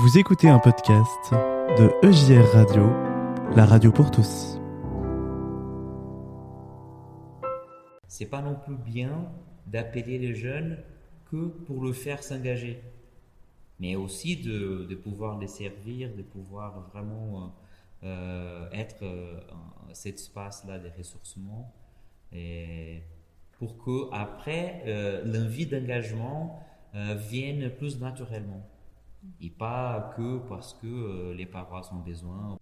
Vous écoutez un podcast de EJR Radio, la radio pour tous. C'est pas non plus bien d'appeler les jeunes que pour le faire s'engager, mais aussi de pouvoir les servir, de pouvoir vraiment être cet espace-là de ressourcement, et pour que après l'envie d'engagement vienne plus naturellement et pas que parce que les paroisses ont besoin.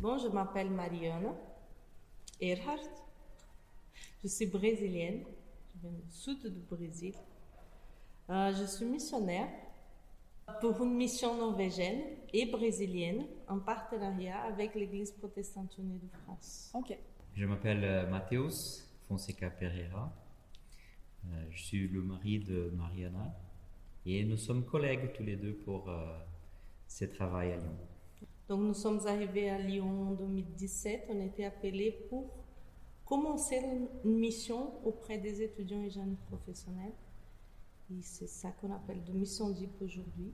Bon, je m'appelle Mariana Erhard. Je suis brésilienne. Je viens du sud du Brésil. Je suis missionnaire pour une mission norvégienne et brésilienne en partenariat avec l'Église protestante unie de France. Ok. Je m'appelle Matheus Fonseca Pereira. Je suis le mari de Mariana et nous sommes collègues tous les deux pour ce travail à Lyon. Donc nous sommes arrivés à Lyon en 2017. On était appelés pour commencer une mission auprès des étudiants et jeunes professionnels. Et c'est ça qu'on appelle de Mission DIP aujourd'hui.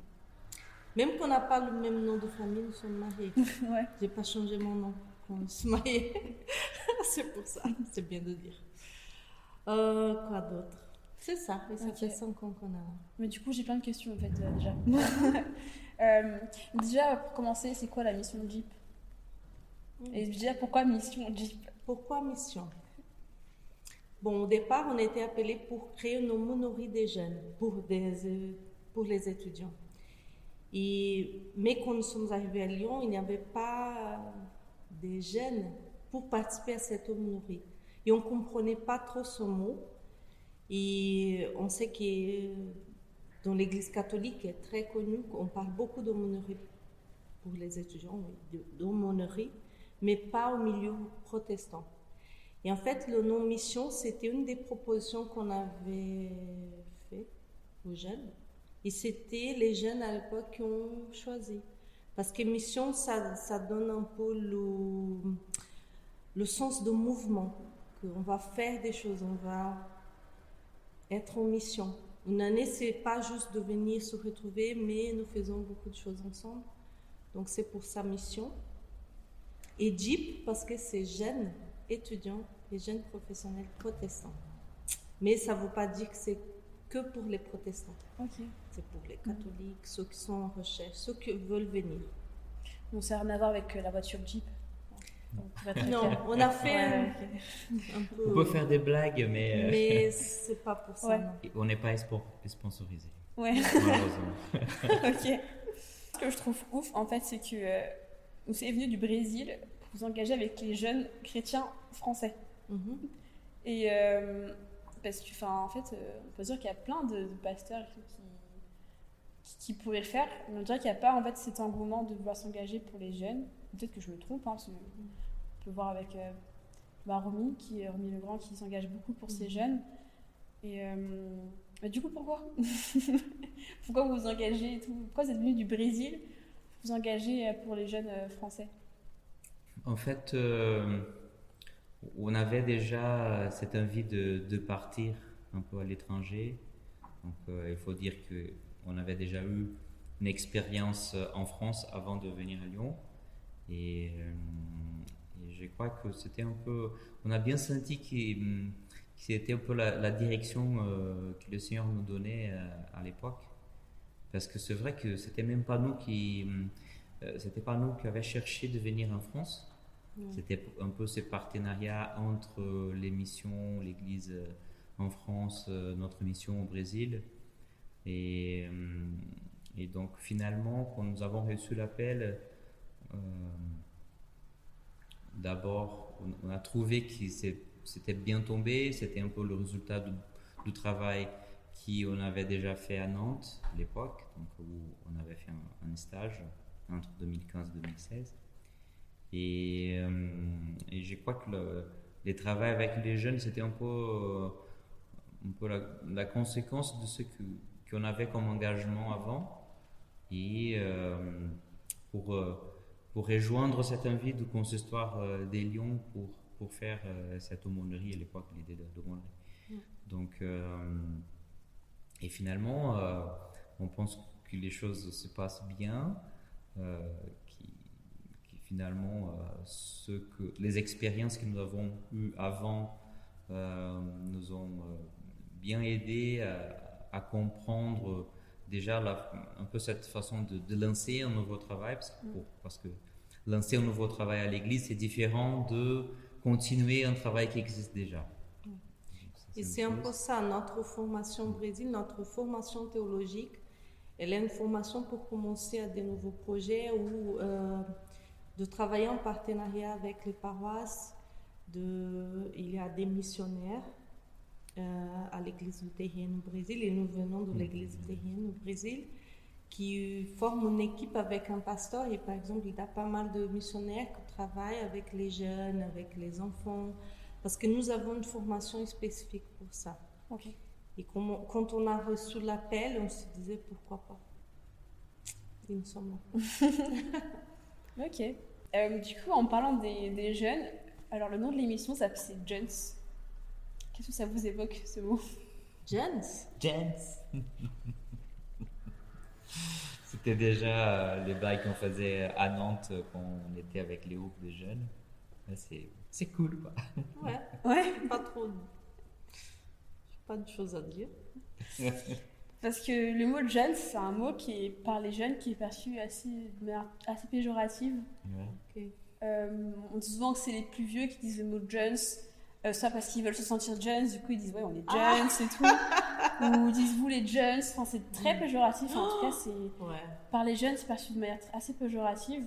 Même qu'on n'a pas le même nom de famille, nous sommes mariés. Ouais. J'ai pas changé mon nom quand on se mariait. C'est pour ça, c'est bien de dire. Quoi d'autre? C'est ça, et ça fait 5 ans qu'on a. Mais du coup, j'ai plein de questions en fait déjà. Déjà, pour commencer, c'est quoi la mission JIP? Et déjà, pourquoi mission JIP? Pourquoi mission? Bon, au départ, on était appelés pour créer une aumônerie des jeunes, pour les étudiants. Mais quand nous sommes arrivés à Lyon, il n'y avait pas des jeunes pour participer à cette aumônerie. Et on ne comprenait pas trop ce mot. Et on sait que dans l'Église catholique, est très connue, on parle beaucoup d'aumônerie pour les étudiants, d'aumônerie, mais pas au milieu protestant. Et en fait, le nom mission, c'était une des propositions qu'on avait fait aux jeunes. Et c'était les jeunes à l'époque qui ont choisi. Parce que mission, ça donne un peu le sens de mouvement. Qu'on va faire des choses, on va être en mission. Une année, c'est pas juste de venir se retrouver, mais nous faisons beaucoup de choses ensemble. Donc c'est pour sa mission. Et JIP, parce que c'est jeunes étudiants et jeunes professionnels protestants. Mais ça ne veut pas dire que c'est que pour les protestants. Ok. C'est pour les catholiques, ceux qui sont en recherche, ceux qui veulent venir. Bon, ça n'a rien à voir avec la voiture JIP. Non, on a fait un peu... On peut faire des blagues, mais mais c'est pas pour ça. Ouais. Non. On n'est pas sponsorisé. Ouais. Malheureusement. Ok. Ce que je trouve ouf, en fait, c'est que vous êtes venu du Brésil pour vous engager avec les jeunes chrétiens français. Mm-hmm. Et parce que, en fait, on peut dire qu'il y a plein de pasteurs qui pourraient le faire, mais on dirait qu'il n'y a pas en fait cet engouement de vouloir s'engager pour les jeunes. Peut-être que je me trompe, parce qu'on peut voir avec Romy Legrand qui s'engage beaucoup pour ces jeunes. Et du coup, pourquoi pourquoi vous vous engagez et tout? Pourquoi vous êtes venu du Brésil pour vous engager pour les jeunes français? En fait, on avait déjà cette envie de partir un peu à l'étranger. Donc, il faut dire qu'on avait déjà eu une expérience en France avant de venir à Lyon. Et je crois que c'était un peu... On a bien senti que c'était un peu la direction que le Seigneur nous donnait à l'époque. Parce que c'est vrai que c'était même pas nous qui avaient cherché de venir en France. C'était un peu ce partenariat entre les missions, l'Église en France, notre mission au Brésil. Et donc finalement, quand nous avons reçu l'appel, d'abord, on a trouvé que c'était bien tombé. C'était un peu le résultat du travail qu'on avait déjà fait à Nantes à l'époque, donc où on avait fait un stage entre 2015 et 2016. Et je crois que le travail avec les jeunes, c'était un peu la conséquence de ce qu'on avait comme engagement avant. Et pour rejoindre cette envie du consistoire des Lyon pour pour faire cette aumônerie à l'époque, l'idée d'aumônerie. Donc, et finalement, on pense que les choses se passent bien, qui finalement, les expériences que nous avons eues avant nous ont bien aidé à comprendre déjà un peu cette façon de lancer un nouveau travail, parce que lancer un nouveau travail à l'église, c'est différent de continuer un travail qui existe déjà. Et c'est un peu ça, notre formation au Brésil, notre formation théologique, elle est une formation pour commencer à des nouveaux projets ou de travailler en partenariat avec les paroisses. Il y a des missionnaires à l'église luthérienne au Brésil, et nous venons de l'église luthérienne au Brésil, qui forment une équipe avec un pasteur. Et par exemple, il y a pas mal de missionnaires qui travaillent avec les jeunes, avec les enfants, parce que nous avons une formation spécifique pour ça. Ok. Et quand on a reçu l'appel, on se disait pourquoi pas. Il me semble. Ok. Du coup, en parlant des jeunes, alors le nom de l'émission, c'est Jeunes. Qu'est-ce que ça vous évoque, ce mot? Jeunes. C'était déjà les blagues qu'on faisait à Nantes quand on était avec les groupes de jeunes. C'est cool, quoi. Ouais. Pas de choses à dire. Parce que le mot jeune, c'est un mot qui est, par les jeunes, qui est perçu de manière assez péjorative. Ok. On dit souvent que c'est les plus vieux qui disent le mot jeunes, soit parce qu'ils veulent se sentir jeunes, du coup ils disent ouais, on est jeunes, c'est tout. Ou ils disent vous les jeunes, enfin, c'est très péjoratif. En tout cas, par les jeunes, c'est perçu de manière assez péjorative.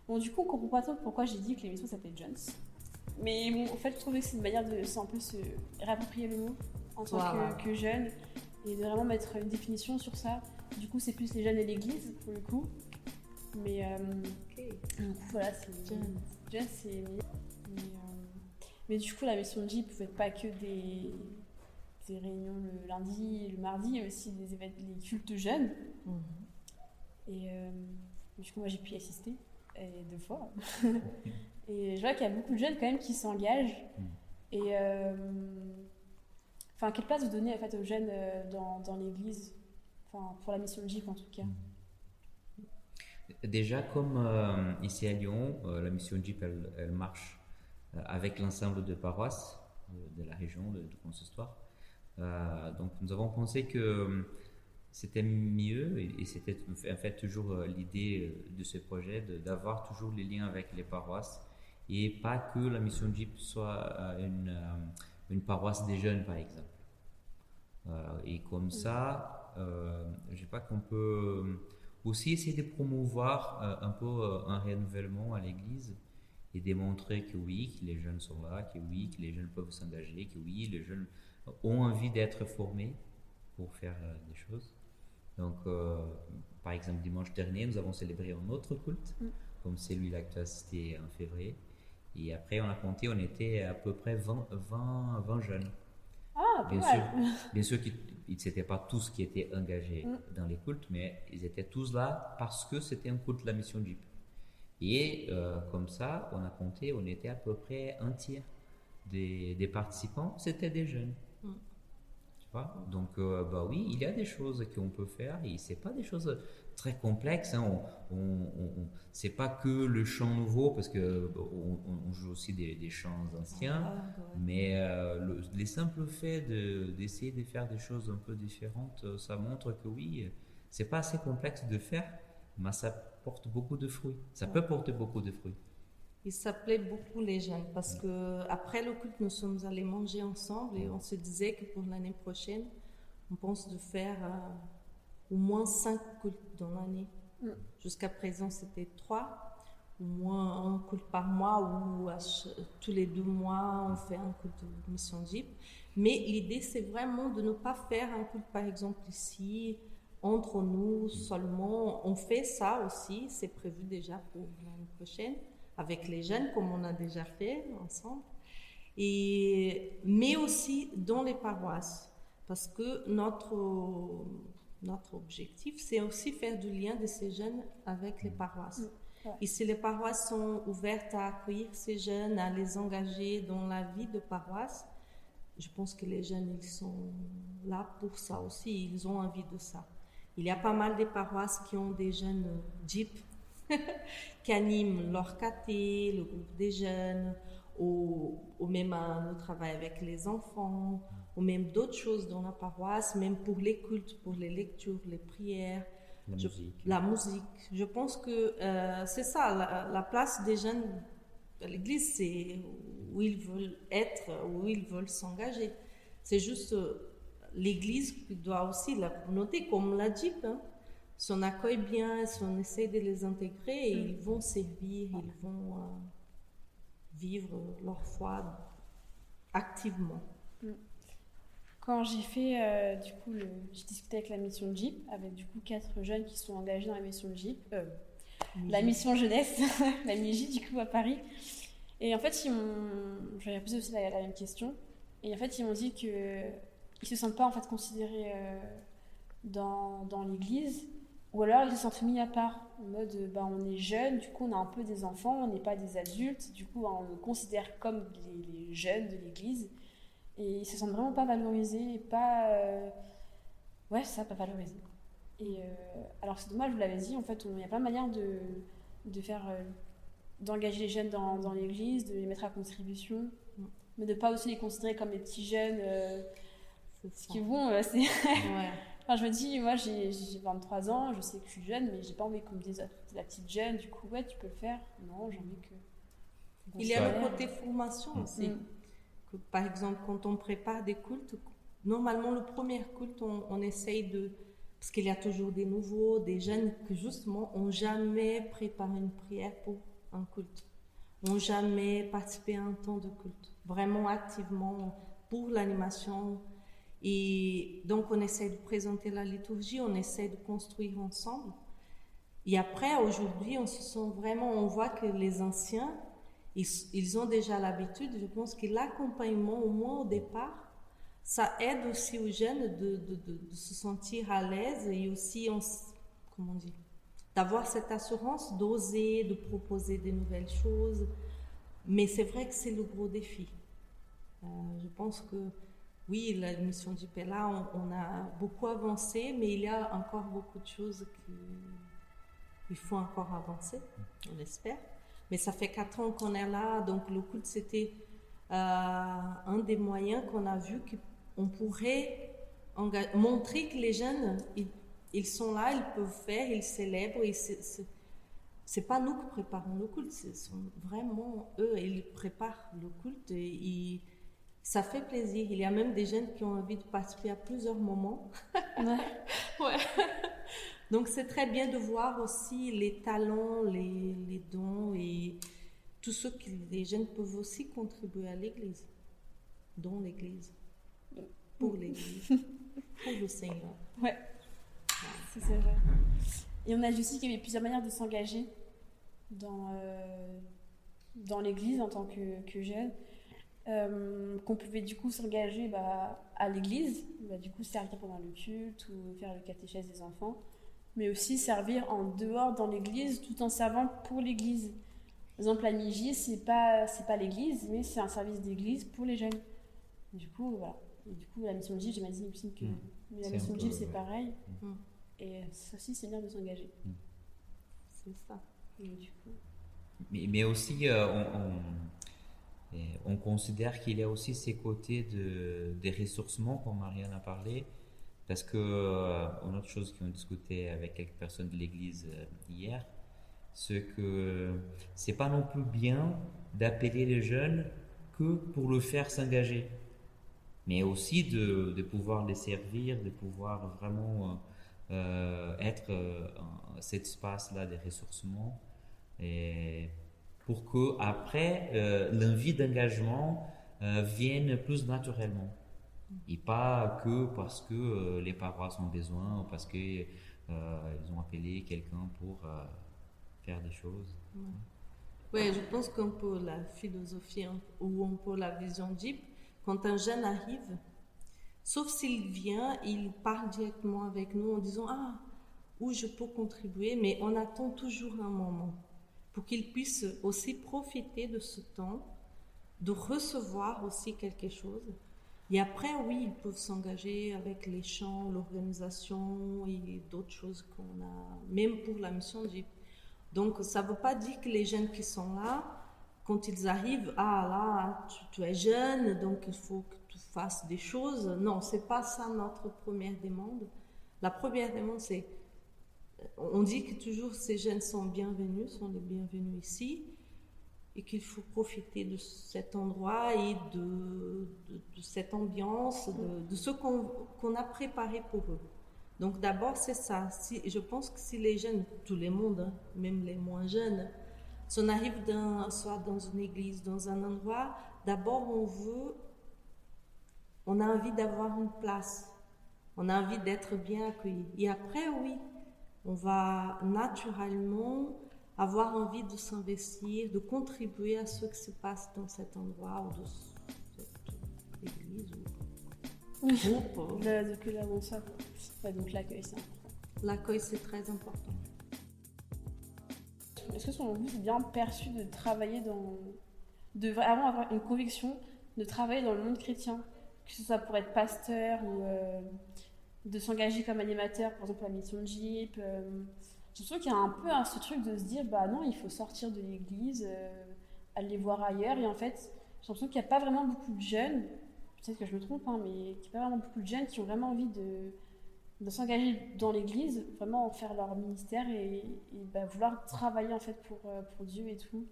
Bon, du coup, on comprend pas trop pourquoi j'ai dit que l'émission s'appelait Jeunes. Mais bon, en fait, je trouvais que c'est une manière de un peu se réapproprier le mot en tant que jeune, et de vraiment mettre une définition sur ça. Du coup, c'est plus les jeunes et l'église, pour le coup. Mais du coup, voilà, c'est Jeunes, c'est mieux. Mais du coup, la mission de J pouvait pas que des réunions le lundi et le mardi, il y a aussi les cultes jeunes. Et du coup, moi, j'ai pu y assister 2 fois. Et je vois qu'il y a beaucoup de jeunes quand même qui s'engagent. Et quelle place vous donnez en fait, aux jeunes dans l'église, pour la mission de J en tout cas? Déjà, comme ici à Lyon, la mission JIP, elle marche avec l'ensemble de paroisses de la région, du consistoire. Donc, nous avons pensé que c'était mieux, et c'était en fait toujours l'idée de ce projet, d'avoir toujours les liens avec les paroisses, et pas que la mission JIP soit une paroisse des jeunes, par exemple. Et comme ça, je sais pas qu'on peut aussi essayer de promouvoir un peu un renouvellement à l'église, et démontrer que oui, que les jeunes sont là, que oui, que les jeunes peuvent s'engager, que oui, les jeunes ont envie d'être formés pour faire des choses. Donc, par exemple, dimanche dernier, nous avons célébré un autre culte, comme celui-là que tu as assisté en février. Et après, on a compté, on était à peu près 20 jeunes. Ah, Bien sûr qu'ils n'étaient pas tous qui étaient engagés dans les cultes, mais ils étaient tous là parce que c'était un culte de la mission JIP. Et comme ça, on a compté, on était à peu près un tiers des participants, c'était des jeunes. Tu vois? Donc, oui, il y a des choses qu'on peut faire, et c'est pas des choses très complexes. Hein. C'est pas que le chant nouveau, parce que on joue aussi des chants anciens, mais les simples faits d'essayer de faire des choses un peu différentes, ça montre que oui, c'est pas assez complexe de faire, mais ça porte beaucoup de fruits. Ça peut porter beaucoup de fruits. Il s'appelait beaucoup les jeunes, parce que après le culte, nous sommes allés manger ensemble, et on se disait que pour l'année prochaine, on pense de faire au moins 5 cultes dans l'année. Jusqu'à présent, c'était 3, au moins un culte par mois, ou tous les 2 mois, on fait un culte de mission JIP. Mais l'idée, c'est vraiment de ne pas faire un culte, par exemple, ici, entre nous seulement. On fait ça aussi, c'est prévu déjà pour l'année prochaine, avec les jeunes, comme on a déjà fait ensemble, mais aussi dans les paroisses, parce que notre objectif, c'est aussi faire du lien de ces jeunes avec les paroisses. Ouais. Et si les paroisses sont ouvertes à accueillir ces jeunes, à les engager dans la vie de paroisse, je pense que les jeunes, ils sont là pour ça aussi, ils ont envie de ça. Il y a pas mal de paroisses qui ont des jeunes JIP qui animent leur caté, le groupe des jeunes, ou même le travail avec les enfants, ou même d'autres choses dans la paroisse, même pour les cultes, pour les lectures, les prières, la musique. Je pense que c'est ça, la place des jeunes à l'église, c'est où ils veulent être, où ils veulent s'engager. C'est juste l'église qui doit aussi la communauté, comme l'a dit, hein. Si on accueille bien, si on essaie de les intégrer, ils vont servir, ils vont vivre leur foi activement. Quand j'ai fait, du coup, j'ai discuté avec la mission JIP, avec du coup 4 jeunes qui sont engagés dans la mission JIP, la mission jeunesse, la MIJ du coup à Paris. Et en fait, je leur ai posé aussi la même question. Et en fait, ils m'ont dit qu'ils ne se sentent pas en fait considérés dans l'église, ou alors ils se sentent mis à part, en mode on est jeunes, du coup on a un peu des enfants, on n'est pas des adultes, du coup on nous considère comme les jeunes de l'église. Et ils se sentent vraiment pas valorisés, pas valorisés. Et alors c'est dommage, je vous l'avais dit, en fait, il y a plein de manières de faire, d'engager les jeunes dans l'église, de les mettre à contribution, mais de pas aussi les considérer comme des petits jeunes. Ce qui vont, c'est. Ouais. Enfin, je me dis, moi j'ai 23 ans, je sais que je suis jeune, mais j'ai pas envie qu'on me dise c'est la petite jeune, du coup, ouais, tu peux le faire. Non, j'ai envie que. Il y a le côté formation aussi. Que, par exemple, quand on prépare des cultes, normalement, le premier culte, on essaye de. Parce qu'il y a toujours des nouveaux, des jeunes qui, justement, n'ont jamais préparé une prière pour un culte, n'ont jamais participé à un temps de culte, vraiment activement pour l'animation. Et donc, on essaie de présenter la liturgie, on essaie de construire ensemble. Et après, aujourd'hui, on voit que les anciens, ils ont déjà l'habitude. Je pense que l'accompagnement, au moins au départ, ça aide aussi aux jeunes de se sentir à l'aise et aussi, d'avoir cette assurance, d'oser, de proposer des nouvelles choses. Mais c'est vrai que c'est le gros défi. Je pense que oui, la mission du PELA, on a beaucoup avancé, mais il y a encore beaucoup de choses qu'il faut encore avancer, on espère. Mais ça fait 4 ans qu'on est là, donc le culte, c'était un des moyens qu'on a vu qu'on pourrait montrer que les jeunes, ils sont là, ils peuvent faire, ils célèbrent. C'est pas nous qui préparons le culte, ce sont vraiment eux, ils préparent le culte et ça fait plaisir. Il y a même des jeunes qui ont envie de participer à plusieurs moments. Ouais. Donc c'est très bien de voir aussi les talents, les dons et tout ce que les jeunes peuvent aussi contribuer à l'Église, dans l'Église, pour l'Église, pour le Seigneur. Ouais, c'est vrai. Et on a dit aussi qu'il y avait plusieurs manières de s'engager dans l'Église en tant que jeune. Qu'on pouvait du coup s'engager à l'église, du coup servir pendant le culte ou faire le catéchèse des enfants, mais aussi servir en dehors dans l'église tout en servant pour l'église. Par exemple, la MIJ, c'est pas l'église, mais c'est un service d'église pour les jeunes. Et du coup, voilà. Et du coup, la mission de JIP, j'imagine aussi que la mission de JIP, c'est pareil. Et ça aussi, c'est bien de s'engager. C'est ça. Et du coup... mais aussi, on considère qu'il y a aussi ces côtés des ressourcements, comme Marianne a parlé, parce que une autre chose qu'on discutait avec quelques personnes de l'église hier, c'est que c'est pas non plus bien d'appeler les jeunes que pour le faire s'engager, mais aussi de pouvoir les servir, de pouvoir vraiment être cet espace-là des ressourcements, et pour que après l'envie d'engagement vienne plus naturellement et pas que parce que les paroisses ont besoin ou parce que ils ont appelé quelqu'un pour faire des choses. Oui, je pense qu'un peu la philosophie ou un peu la vision JIP, quand un jeune arrive, sauf s'il vient, il parle directement avec nous en disant où je peux contribuer, mais on attend toujours un moment. pour qu'ils puissent aussi profiter de ce temps, de recevoir aussi quelque chose. Et après, oui, ils peuvent s'engager avec les chants, l'organisation et d'autres choses qu'on a, même pour la mission JIP. Donc, ça ne veut pas dire que les jeunes qui sont là, quand ils arrivent, ah là, tu es jeune, donc il faut que tu fasses des choses. Non, ce n'est pas ça notre première demande. La première demande, c'est, on dit que toujours ces jeunes sont bienvenus, sont les bienvenus ici, et qu'il faut profiter de cet endroit et de cette ambiance, de ce qu'on a préparé pour eux. Donc d'abord, c'est ça. Je pense que si les jeunes, tout le monde, hein, même les moins jeunes, si on arrive soit dans une église, dans un endroit, d'abord on a envie d'avoir une place, on a envie d'être bien accueilli. Et après, oui, on va naturellement avoir envie de s'investir, de contribuer à ce qui se passe dans cet endroit ou de cette église ou groupe. Depuis là, ça. Ouais, donc l'accueil, c'est important. L'accueil, c'est très important. Est-ce que selon vous, c'est bien perçu de travailler de vraiment avoir une conviction de travailler dans le monde chrétien, que ce soit pour être pasteur ou de s'engager comme animateur, par exemple à la mission de JIP. J'ai l'impression qu'il y a un peu ce truc de se dire, bah non, il faut sortir de l'église, aller voir ailleurs. Et en fait, j'ai l'impression qu'il n'y a pas vraiment beaucoup de jeunes, peut-être que je me trompe, hein, mais qu'il n'y a pas vraiment beaucoup de jeunes qui ont vraiment envie de s'engager dans l'église, vraiment faire leur ministère et vouloir travailler en fait pour Dieu et tout.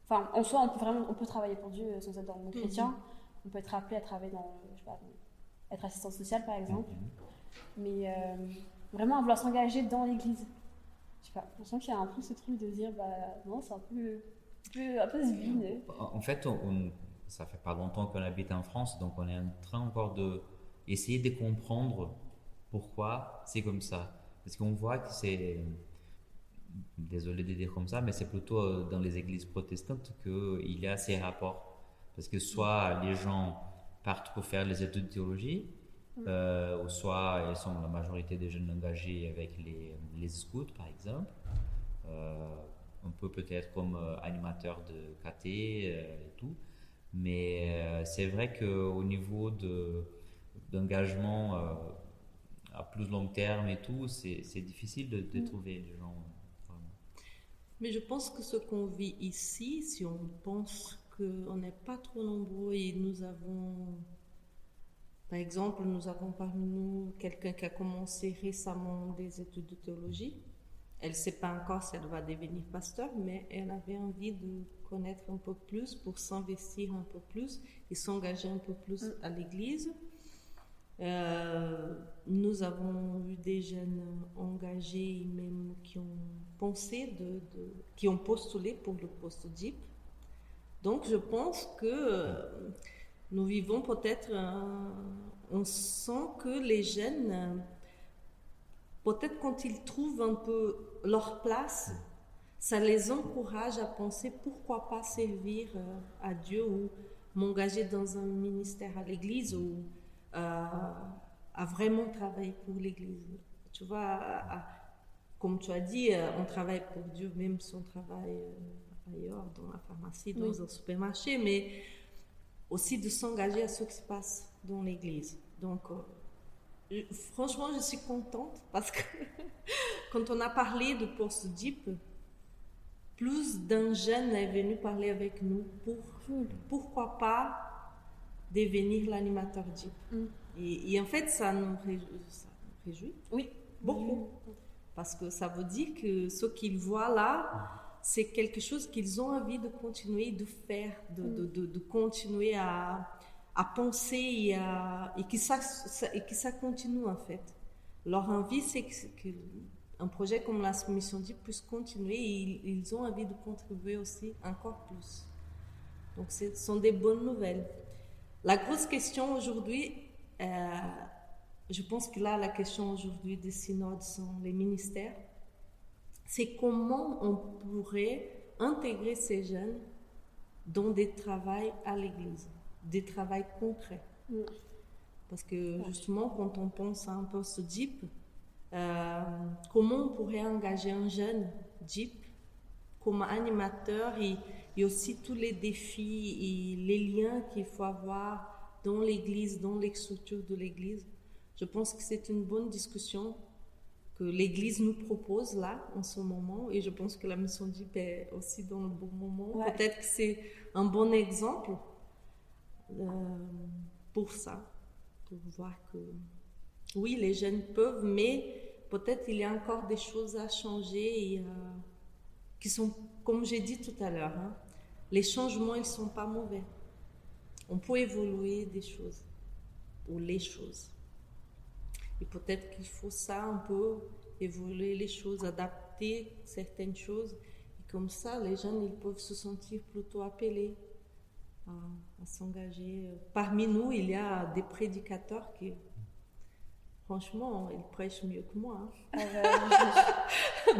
Enfin, en soi, on peut travailler pour Dieu sans être dans le monde chrétien. On peut être appelé à travailler être assistant social par exemple. Mais vraiment à vouloir s'engager dans l'église. Je sais pas, on sent qu'il y a un peu ce truc de dire, bah non, c'est un peu ce vide. En fait, ça fait pas longtemps qu'on habite en France, donc on est en train encore d'essayer de comprendre pourquoi c'est comme ça. Parce qu'on voit que c'est, désolé de dire comme ça, mais c'est plutôt dans les églises protestantes qu'il y a ces rapports. Parce que soit les gens partent pour faire les études de théologie, ou soit ils sont la majorité des jeunes engagés avec les scouts, par exemple. On peut peut-être comme animateur de KT et tout. Mais c'est vrai qu'au niveau d'engagement à plus long terme et tout, c'est difficile de trouver des gens. Mais je pense que ce qu'on vit ici, si on pense qu'on n'est pas trop nombreux et nous avons, par exemple, nous avons parmi nous quelqu'un qui a commencé récemment des études de théologie. Elle ne sait pas encore si elle va devenir pasteur, mais elle avait envie de connaître un peu plus pour s'investir un peu plus et s'engager un peu plus à l'église. Nous avons eu des jeunes engagés même qui ont pensé qui ont postulé pour le poste JIP. Donc je pense que nous vivons peut-être, on sent que les jeunes, peut-être quand ils trouvent un peu leur place, ça les encourage à penser pourquoi pas servir à Dieu ou m'engager dans un ministère à l'église ou à vraiment travailler pour l'église. Tu vois, comme tu as dit, on travaille pour Dieu même si on travaille ailleurs, dans la pharmacie, dans un supermarché, mais aussi de s'engager à ce qui se passe dans l'église. Donc, franchement, je suis contente parce que quand on a parlé de poste JIP, plus d'un jeune est venu parler avec nous pour pourquoi pas devenir l'animateur JIP. Et en fait, ça nous réjouit. Oui, beaucoup. Parce que ça veut dire que ce qu'ils voient là, c'est quelque chose qu'ils ont envie de continuer de faire, de continuer à penser et que ça continue en fait. Leur envie, c'est qu'un projet comme la mission JIP puisse continuer et ils ont envie de contribuer aussi encore plus. Donc ce sont des bonnes nouvelles. La grosse question aujourd'hui, je pense que là la question aujourd'hui des synodes sont les ministères, c'est comment on pourrait intégrer ces jeunes dans des travails à l'église, des travails concrets. Parce que justement, quand on pense à un poste JIP, comment on pourrait engager un jeune JIP, comme animateur et aussi tous les défis et les liens qu'il faut avoir dans l'église, dans les structures de l'église. Je pense que c'est une bonne discussion que l'église nous propose là, en ce moment, et je pense que la mission DIP est aussi dans le bon moment. Ouais. Peut-être que c'est un bon exemple pour ça, pour voir que oui, les jeunes peuvent, mais peut-être il y a encore des choses à changer et, qui sont, comme j'ai dit tout à l'heure, hein, les changements, ils ne sont pas mauvais. On peut évoluer des choses, ou les choses. Et peut-être qu'il faut ça un peu, évoluer les choses, adapter certaines choses. Et comme ça, les jeunes, ils peuvent se sentir plutôt appelés à s'engager. Parmi nous, il y a des prédicateurs qui, franchement, ils prêchent mieux que moi. Hein.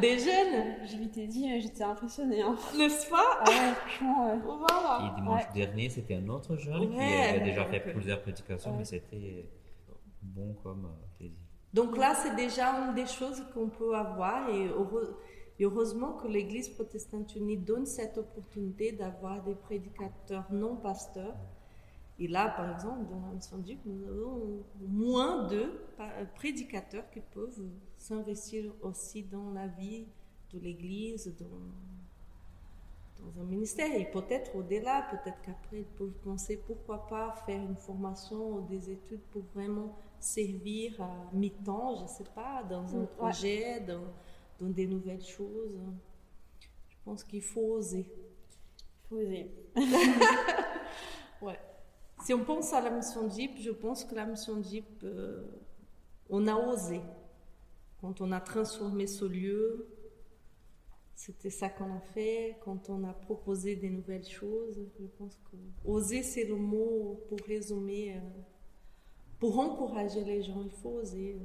Des jeunes. Je t'ai dit, j'étais impressionnée. Hein. N'est-ce pas? Ah ouais, franchement. Voilà. Et dimanche dernier, c'était un autre jeune qui Ouais. avait déjà fait plusieurs prédications, mais c'était bon comme plaisir. Donc là, c'est déjà une des choses qu'on peut avoir et heureusement que l'Église protestante unie donne cette opportunité d'avoir des prédicateurs non pasteurs. Et là, par exemple, dans la mission DIP, nous avons moins de prédicateurs qui peuvent s'investir aussi dans la vie de l'Église, dans un ministère. Et peut-être au-delà, peut-être qu'après, ils peuvent penser pourquoi pas faire une formation ou des études pour vraiment servir à mi-temps, je ne sais pas, dans un projet, dans des nouvelles choses. Je pense qu'il faut oser. Il faut oser. Ouais. Si on pense à la mission DIP, je pense que la mission DIP, on a osé. Quand on a transformé ce lieu, c'était ça qu'on a fait. Quand on a proposé des nouvelles choses, je pense que oser, c'est le mot pour résumer, pour encourager les gens. Il faut oser.